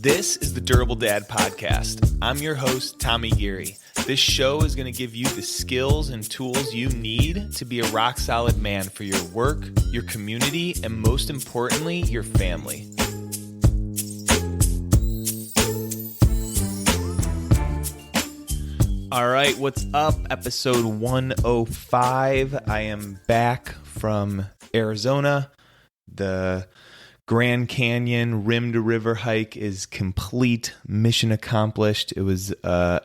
This is the Durable Dad Podcast. I'm your host, Tommy Geary. This show is going to give you the skills and tools you need to be a rock-solid man for your work, your community, and most importantly, your family. All right, what's up? Episode 105. I am back from Arizona. The Grand Canyon Rim to River hike is complete, mission accomplished. It was an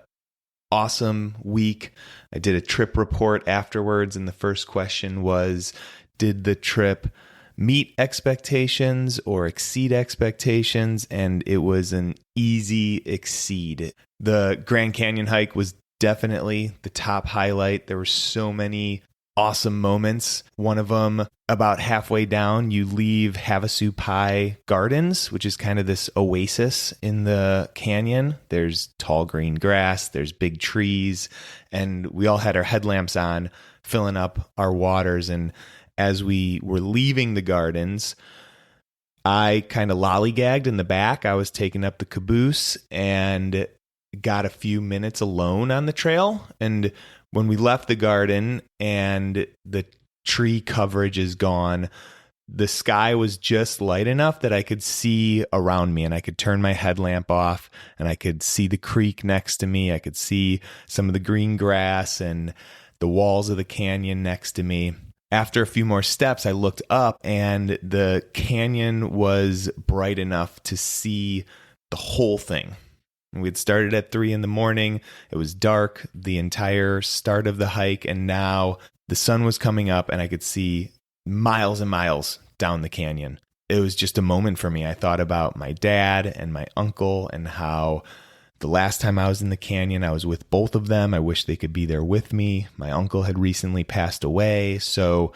awesome week. I did a trip report afterwards, and the first question was, did the trip meet expectations or exceed expectations? And it was an easy exceed. The Grand Canyon hike was definitely the top highlight. There were so many awesome moments. One of them, about halfway down, you leave Havasupai Gardens, which is kind of this oasis in the canyon. There's tall green grass, there's big trees, and we all had our headlamps on, filling up our waters. And as we were leaving the gardens, I kind of lollygagged in the back. I was taking up the caboose and got a few minutes alone on the trail. And when we left the garden and the tree coverage is gone, the sky was just light enough that I could see around me, and I could turn my headlamp off and I could see the creek next to me. I could see some of the green grass and the walls of the canyon next to me. After a few more steps, I looked up and the canyon was bright enough to see the whole thing. We had started at 3 a.m. It was dark the entire start of the hike, and now the sun was coming up and I could see miles and miles down the canyon. It was just a moment for me. I thought about my dad and my uncle and how the last time I was in the canyon, I was with both of them. I wish they could be there with me. My uncle had recently passed away, so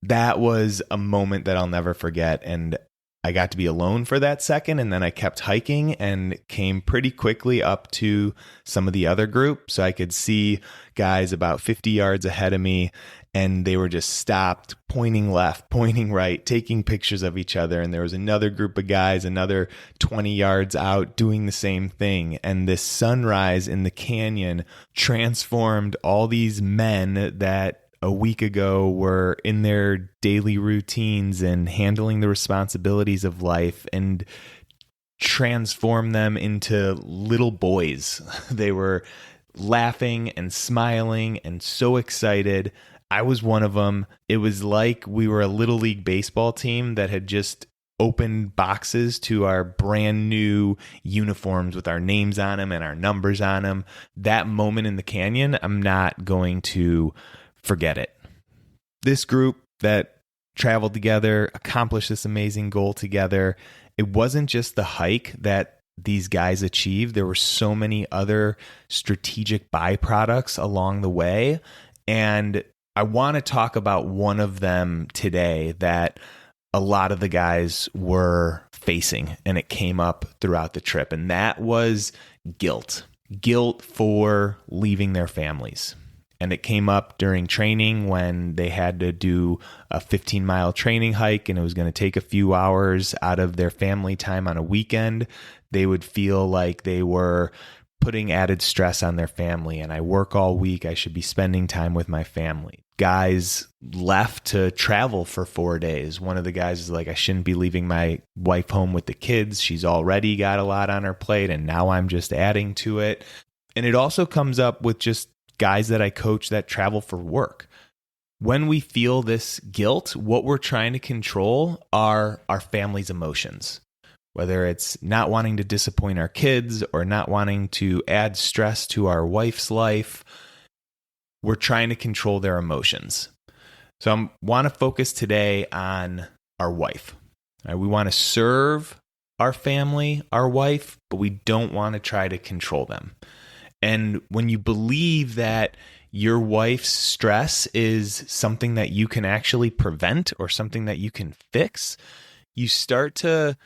that was a moment that I'll never forget. And I got to be alone for that second, and then I kept hiking and came pretty quickly up to some of the other group. So I could see guys about 50 yards ahead of me, and they were just stopped, pointing left, pointing right, taking pictures of each other. And there was another group of guys, another 20 yards out, doing the same thing. And this sunrise in the canyon transformed all these men that a week ago were in their daily routines and handling the responsibilities of life, and transform them into little boys. They were laughing and smiling and so excited. I was one of them. It was like we were a little league baseball team that had just opened boxes to our brand new uniforms with our names on them and our numbers on them. That moment in the canyon, I'm not going to forget it. This group that traveled together, accomplished this amazing goal together. It wasn't just the hike that these guys achieved. There were so many other strategic byproducts along the way. And I want to talk about one of them today that a lot of the guys were facing, and it came up throughout the trip. And that was guilt. Guilt for leaving their families. And it came up during training when they had to do a 15-mile training hike, and it was going to take a few hours out of their family time on a weekend. They would feel like they were putting added stress on their family. And I work all week. I should be spending time with my family. Guys left to travel for 4 days. One of the guys is like, I shouldn't be leaving my wife home with the kids. She's already got a lot on her plate, and now I'm just adding to it. And it also comes up with just guys that I coach that travel for work. When we feel this guilt, what we're trying to control are our family's emotions. Whether it's not wanting to disappoint our kids or not wanting to add stress to our wife's life, we're trying to control their emotions. So I want to focus today on our wife. We want to serve our family, our wife, but we don't want to try to control them. And when you believe that your wife's stress is something that you can actually prevent or something that you can fix, you start to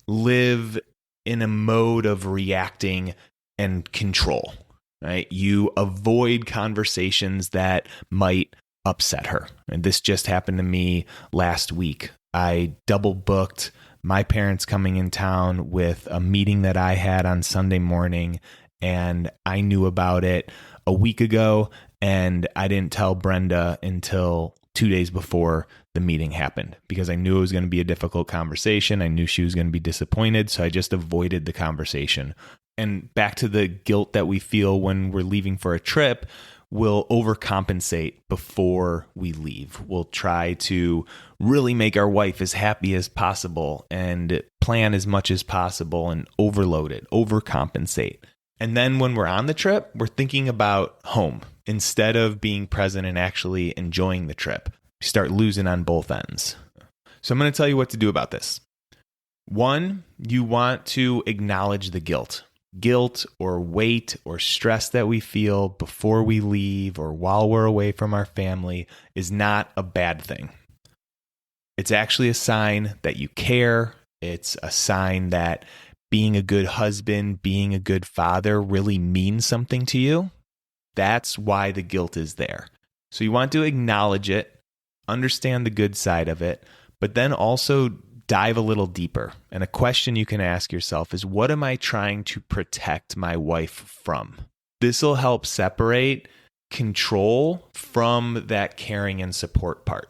live in a mode of reacting and control, right? You avoid conversations that might upset her. And this just happened to me last week. I double booked my parents coming in town with a meeting that I had on Sunday morning, and I knew about it a week ago, and I didn't tell Brenda until 2 days before the meeting happened because I knew it was going to be a difficult conversation. I knew she was going to be disappointed, so I just avoided the conversation. And back to the guilt that we feel when we're leaving for a trip, we'll overcompensate before we leave. We'll try to really make our wife as happy as possible and plan as much as possible and overload it, overcompensate. And then when we're on the trip, we're thinking about home instead of being present and actually enjoying the trip. We start losing on both ends. So I'm going to tell you what to do about this. One, you want to acknowledge the guilt. Guilt or weight or stress that we feel before we leave or while we're away from our family is not a bad thing. It's actually a sign that you care. It's a sign that being a good husband, being a good father really means something to you. That's why the guilt is there. So you want to acknowledge it, understand the good side of it, but then also dive a little deeper. And a question you can ask yourself is, what am I trying to protect my wife from? This will help separate control from that caring and support part.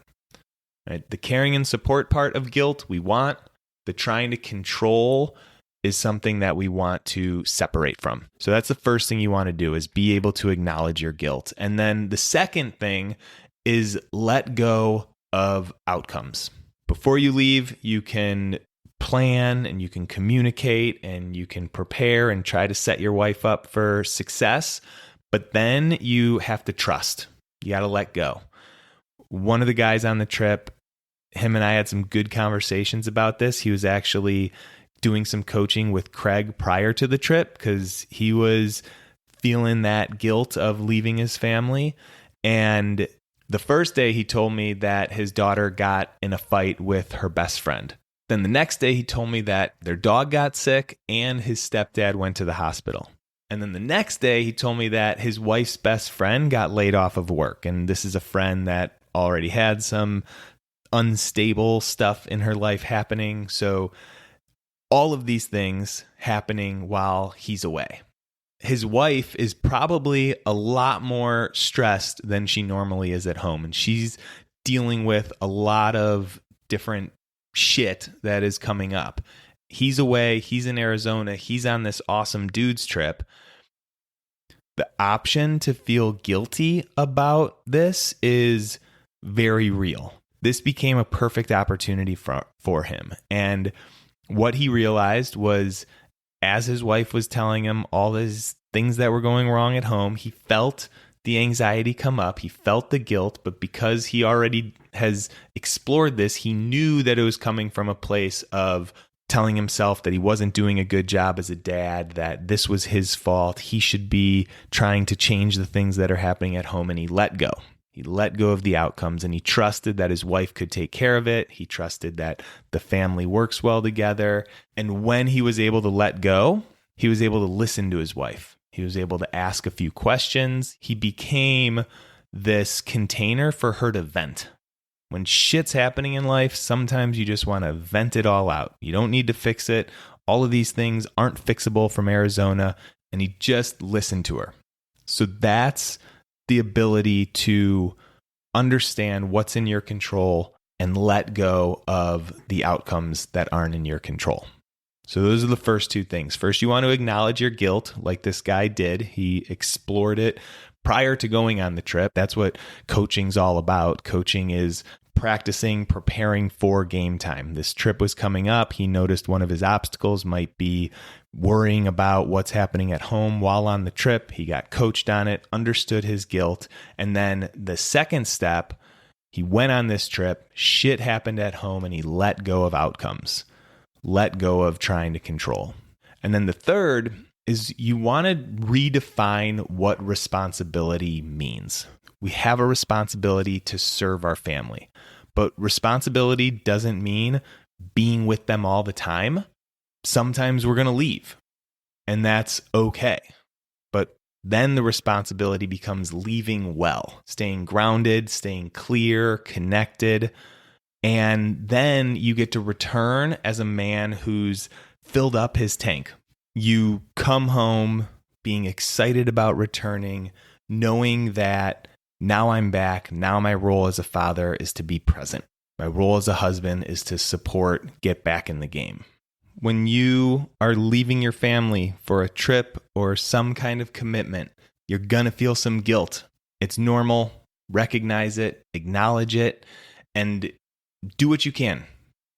Right? The caring and support part of guilt we want. The trying to control is something that we want to separate from. So that's the first thing you want to do, is be able to acknowledge your guilt. And then the second thing is let go of outcomes. Before you leave, you can plan and you can communicate and you can prepare and try to set your wife up for success. But then you have to trust. You got to let go. One of the guys on the trip, him and I had some good conversations about this. He was actually doing some coaching with Craig prior to the trip because he was feeling that guilt of leaving his family. And the first day he told me that his daughter got in a fight with her best friend. Then the next day he told me that their dog got sick and his stepdad went to the hospital. And then the next day he told me that his wife's best friend got laid off of work. And this is a friend that already had some unstable stuff in her life happening. So all of these things happening while he's away. His wife is probably a lot more stressed than she normally is at home. And she's dealing with a lot of different shit that is coming up. He's away. He's in Arizona. He's on this awesome dude's trip. The option to feel guilty about this is very real. This became a perfect opportunity for him. And what he realized was, as his wife was telling him all these things that were going wrong at home, he felt the anxiety come up. He felt the guilt, but because he already has explored this, he knew that it was coming from a place of telling himself that he wasn't doing a good job as a dad, that this was his fault. He should be trying to change the things that are happening at home, and he let go. He let go of the outcomes, and he trusted that his wife could take care of it. He trusted that the family works well together. And when he was able to let go, he was able to listen to his wife. He was able to ask a few questions. He became this container for her to vent. When shit's happening in life, sometimes you just want to vent it all out. You don't need to fix it. All of these things aren't fixable from Arizona. And he just listened to her. So that's the ability to understand what's in your control and let go of the outcomes that aren't in your control. So those are the first two things. First, you want to acknowledge your guilt, like this guy did. He explored it prior to going on the trip. That's what coaching's all about. Coaching is practicing, preparing for game time. This trip was coming up. He noticed one of his obstacles might be worrying about what's happening at home while on the trip. He got coached on it, understood his guilt. And then the second step, he went on this trip, shit happened at home, and he let go of outcomes, let go of trying to control. And then the third is you want to redefine what responsibility means. We have a responsibility to serve our family, but responsibility doesn't mean being with them all the time. Sometimes we're going to leave, and that's okay. But then the responsibility becomes leaving well, staying grounded, staying clear, connected. And then you get to return as a man who's filled up his tank. You come home being excited about returning, knowing that now I'm back. Now my role as a father is to be present. My role as a husband is to support, get back in the game. When you are leaving your family for a trip or some kind of commitment, you're going to feel some guilt. It's normal. Recognize it, acknowledge it, and do what you can.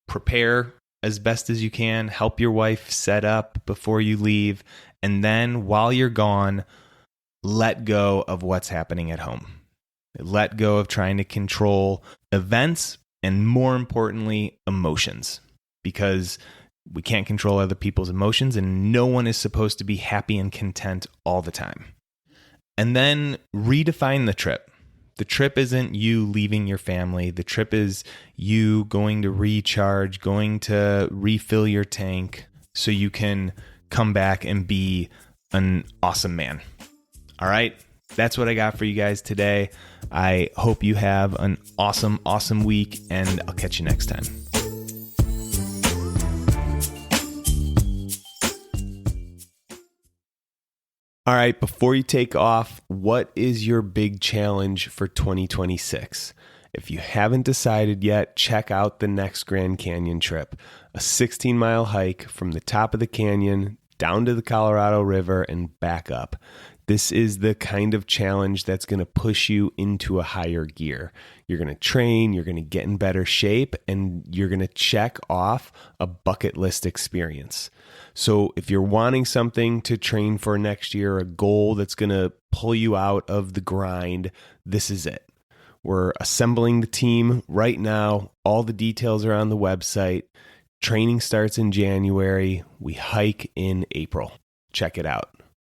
Prepare as best as you can. Help your wife set up before you leave. And then while you're gone, let go of what's happening at home. Let go of trying to control events and, more importantly, emotions. Because we can't control other people's emotions, and no one is supposed to be happy and content all the time. And then redefine the trip. The trip isn't you leaving your family. The trip is you going to recharge, going to refill your tank so you can come back and be an awesome man. All right, that's what I got for you guys today. I hope you have an awesome, awesome week, and I'll catch you next time. All right, before you take off, what is your big challenge for 2026? If you haven't decided yet, check out the next Grand Canyon trip, a 16-mile hike from the top of the canyon down to the Colorado River and back up. This is the kind of challenge that's going to push you into a higher gear. You're going to train, you're going to get in better shape, and you're going to check off a bucket list experience. So if you're wanting something to train for next year, a goal that's going to pull you out of the grind, this is it. We're assembling the team right now. All the details are on the website. Training starts in January. We hike in April. Check it out.